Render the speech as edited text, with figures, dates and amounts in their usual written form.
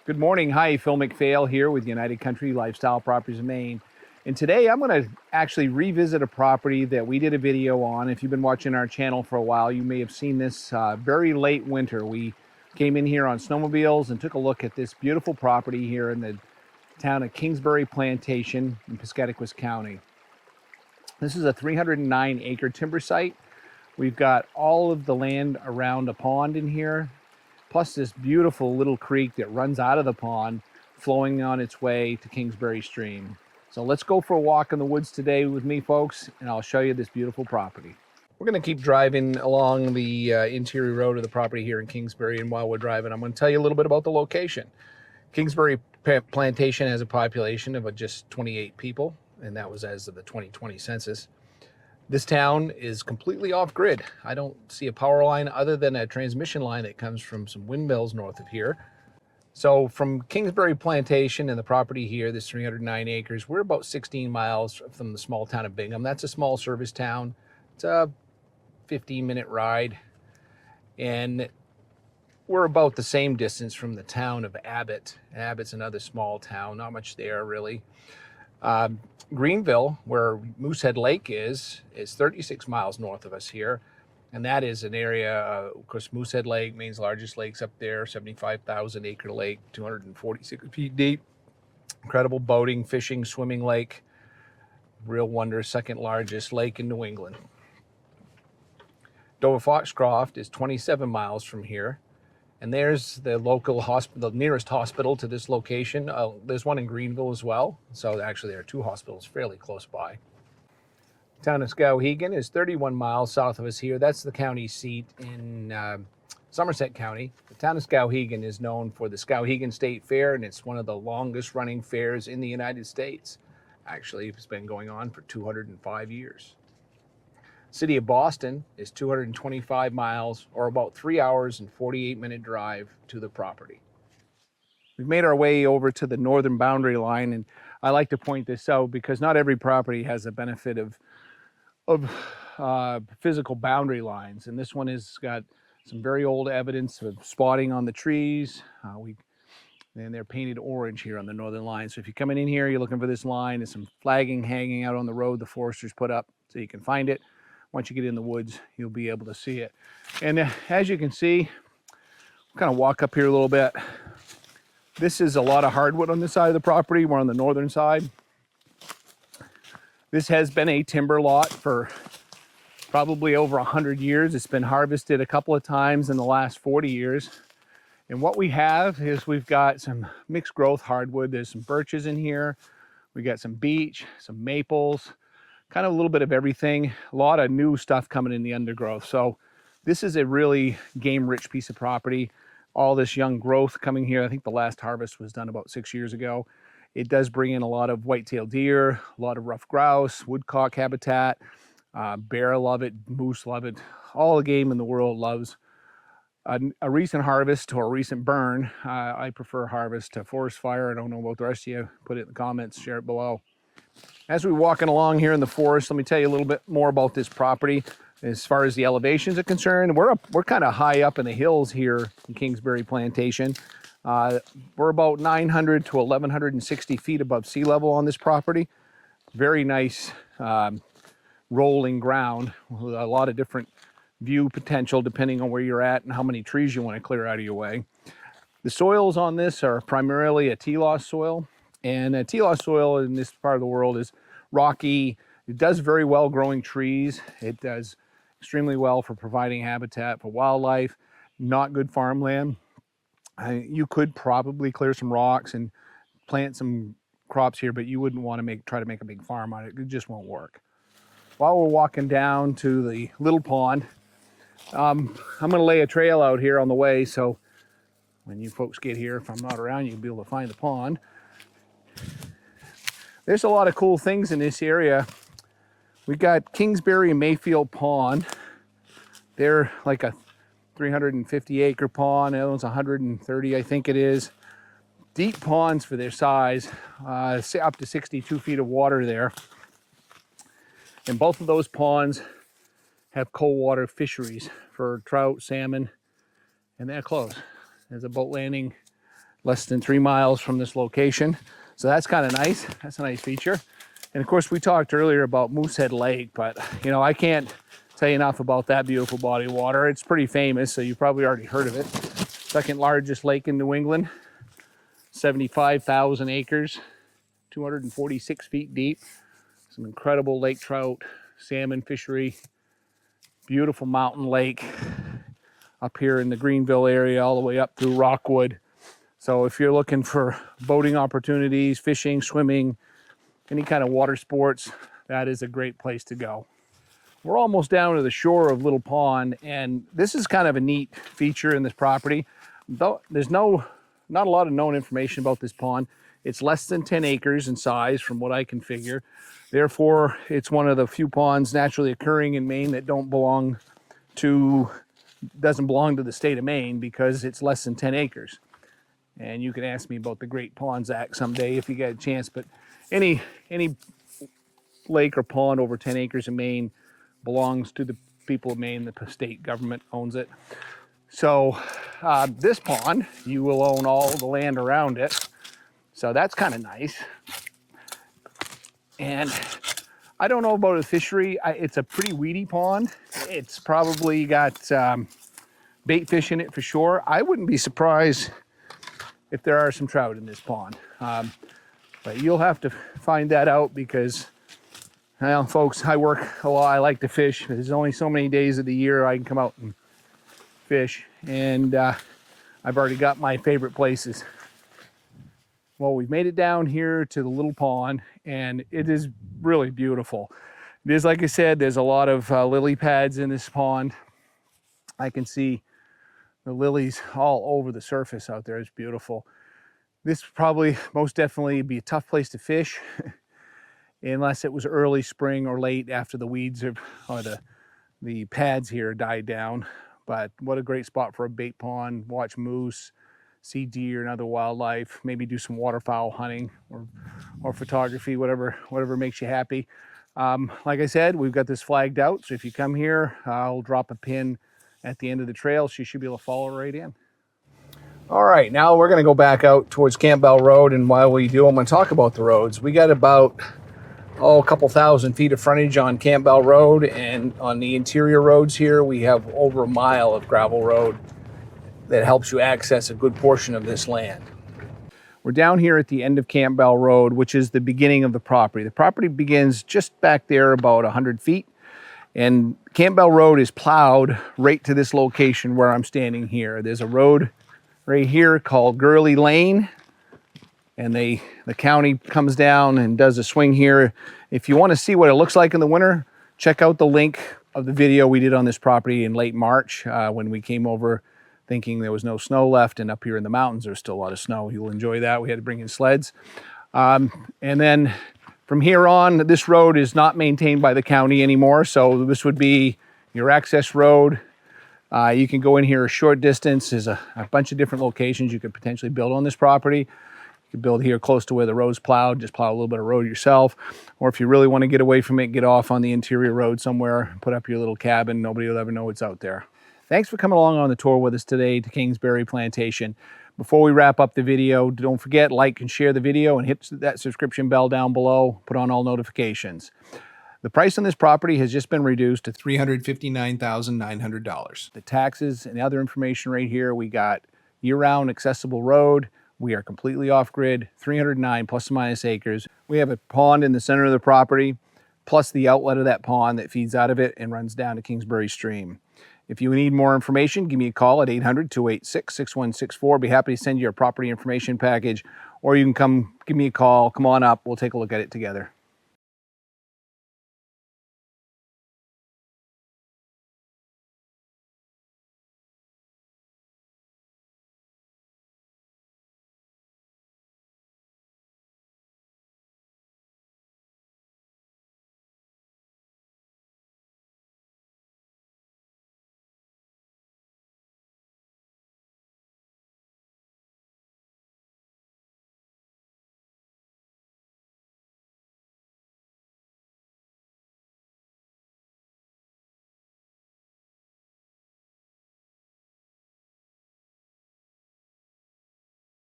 Good morning. Hi, Phil McPhail here with United Country Lifestyle Properties of Maine. And today I'm going to actually revisit a property that we did a video on. If you've been watching our channel for a while, you may have seen this very late winter. We came in here on snowmobiles and took a look at this beautiful property here in the town of Kingsbury Plantation in Piscataquis County. This is a 309 acre timber site. We've got all of the land around a pond in here, plus this beautiful little creek that runs out of the pond, flowing on its way to Kingsbury Stream. So let's go for a walk in the woods today with me, folks, and I'll show you this beautiful property. We're going to keep driving along the interior road of the property here in Kingsbury, and while we're driving, I'm going to tell you a little bit about the location. Kingsbury Plantation has a population of just 28 people, and that was as of the 2020 census. This town is completely off-grid. I don't see a power line other than a transmission line that comes from some windmills north of here. So from Kingsbury Plantation and the property here, this 309 acres, we're about 16 miles from the small town of Bingham. That's a small service town. It's a 15-minute ride. And we're about the same distance from the town of Abbott. Abbott's another small town, not much there really. Greenville, where Moosehead Lake is 36 miles north of us here. And that is an area, of course, Moosehead Lake, Maine's largest lake's up there, 75,000 acre lake, 246 feet deep. Incredible boating, fishing, swimming lake. Real wonder, second largest lake in New England. Dover-Foxcroft is 27 miles from here. And there's the local hospital, the nearest hospital to this location. There's one in Greenville as well. So actually there are two hospitals fairly close by. The town of Skowhegan is 31 miles south of us here. That's the county seat in Somerset County. The town of Skowhegan is known for the Skowhegan State Fair, and it's one of the longest running fairs in the United States. Actually, it's been going on for 205 years. City of Boston is 225 miles, or about 3 hours and 48-minute drive to the property. We've made our way over to the northern boundary line, and I like to point this out because not every property has the benefit of physical boundary lines, and this one has got some very old evidence of spotting on the trees. And they're painted orange here on the northern line. So if you're coming in here, you're looking for this line, there's some flagging hanging out on the road the foresters put up so you can find it. Once you get in the woods, you'll be able to see it. And as you can see, kind of walk up here a little bit. This is a lot of hardwood on this side of the property. We're on the northern side. This has been a timber lot for probably over 100 years. It's been harvested a couple of times in the last 40 years. And what we have is we've got some mixed growth hardwood. There's some birches in here. We got some beech, some maples, kind of a little bit of everything. A lot of new stuff coming in the undergrowth. So this is a really game-rich piece of property. All this young growth coming here. I think the last harvest was done about 6 years ago. It does bring in a lot of white-tailed deer, a lot of ruffed grouse, woodcock habitat. Bear love it, moose love it. All the game in the world loves a recent harvest or a recent burn. I prefer harvest to forest fire. I don't know about the rest of you. Put it in the comments, share it below. As we're walking along here in the forest, let me tell you a little bit more about this property. As far as the elevations are concerned, we're kind of high up in the hills here in Kingsbury Plantation. We're about 900 to 1,160 feet above sea level on this property. Very nice rolling ground with a lot of different view potential depending on where you're at and how many trees you want to clear out of your way. The soils on this are primarily a tea-loss soil. And tea-loss soil in this part of the world is rocky. It does very well growing trees. It does extremely well for providing habitat for wildlife. Not good farmland. You could probably clear some rocks and plant some crops here, but you wouldn't want to try to make a big farm on it. It just won't work. While we're walking down to the little pond, I'm going to lay a trail out here on the way, so when you folks get here, if I'm not around, you'll be able to find the pond. There's a lot of cool things in this area. We got Kingsbury and Mayfield Pond. They're like a 350 acre pond. That one's 130, I think it is. Deep ponds for their size, up to 62 feet of water there. And both of those ponds have cold water fisheries for trout, salmon, and they're close. There's a boat landing less than 3 miles from this location. So that's kind of nice. That's a nice feature. And of course, we talked earlier about Moosehead Lake, but you know, I can't tell you enough about that beautiful body of water. It's pretty famous, so you've probably already heard of it. Second largest lake in New England, 75,000 acres, 246 feet deep. Some incredible lake trout, salmon fishery, beautiful mountain lake up here in the Greenville area, all the way up through Rockwood. So if you're looking for boating opportunities, fishing, swimming, any kind of water sports, that is a great place to go. We're almost down to the shore of Little Pond, and this is kind of a neat feature in this property. Though there's not a lot of known information about this pond. It's less than 10 acres in size from what I can figure. Therefore, it's one of the few ponds naturally occurring in Maine that doesn't belong to the state of Maine because it's less than 10 acres. And you can ask me about the Great Ponds Act someday if you get a chance, but any lake or pond over 10 acres in Maine belongs to the people of Maine. The state government owns it. So this pond, you will own all the land around it. So that's kind of nice. And I don't know about a fishery. It's a pretty weedy pond. It's probably got bait fish in it for sure. I wouldn't be surprised if there are some trout in this pond. But you'll have to find that out because, well, folks, I work a lot. I like to fish. There's only so many days of the year I can come out and fish. And I've already got my favorite places. Well, we've made it down here to the little pond, and it is really beautiful. It is, like I said, there's a lot of lily pads in this pond. I can see the lilies all over the surface out there. It's beautiful. This probably most definitely be a tough place to fish unless it was early spring or late after the weeds or the pads here died down. But what a great spot for a bait pond. Watch moose, see deer and other wildlife, maybe do some waterfowl hunting or photography, whatever makes you happy. Like I said, we've got this flagged out, so if you come here, I'll drop a pin at the end of the trail, so you should be able to follow right in. All right, now we're going to go back out towards Campbell Road, and while we do, I'm going to talk about the roads. We got about a couple thousand feet of frontage on Campbell Road, and on the interior roads here, we have over a mile of gravel road that helps you access a good portion of this land. We're down here at the end of Campbell Road, which is the beginning of the property. The property begins just back there about 100 feet, and Campbell Road is plowed right to this location where I'm standing here. There's a road right here called Gurley Lane, and the county comes down and does a swing here. If you want to see what it looks like in the winter, check out the link of the video we did on this property in late March when we came over thinking there was no snow left, and up here in the mountains there's still a lot of snow. You'll enjoy that. We had to bring in sleds. And then from here on, this road is not maintained by the county anymore, so this would be your access road. You can go in here a short distance. There's a bunch of different locations you could potentially build on this property. You could build here close to where the road's plowed, just plow a little bit of road yourself. Or if you really want to get away from it, get off on the interior road somewhere, put up your little cabin. Nobody will ever know what's out there. Thanks for coming along on the tour with us today to Kingsbury Plantation. Before we wrap up the video, don't forget, like and share the video and hit that subscription bell down below. Put on all notifications. The price on this property has just been reduced to $359,900. The taxes and other information right here. We got year-round accessible road. We are completely off-grid, 309 plus or minus acres. We have a pond in the center of the property, plus the outlet of that pond that feeds out of it and runs down to Kingsbury Stream. If you need more information, give me a call at 800-286-6164. Be happy to send you a property information package, or you can come give me a call. Come on up. We'll take a look at it together.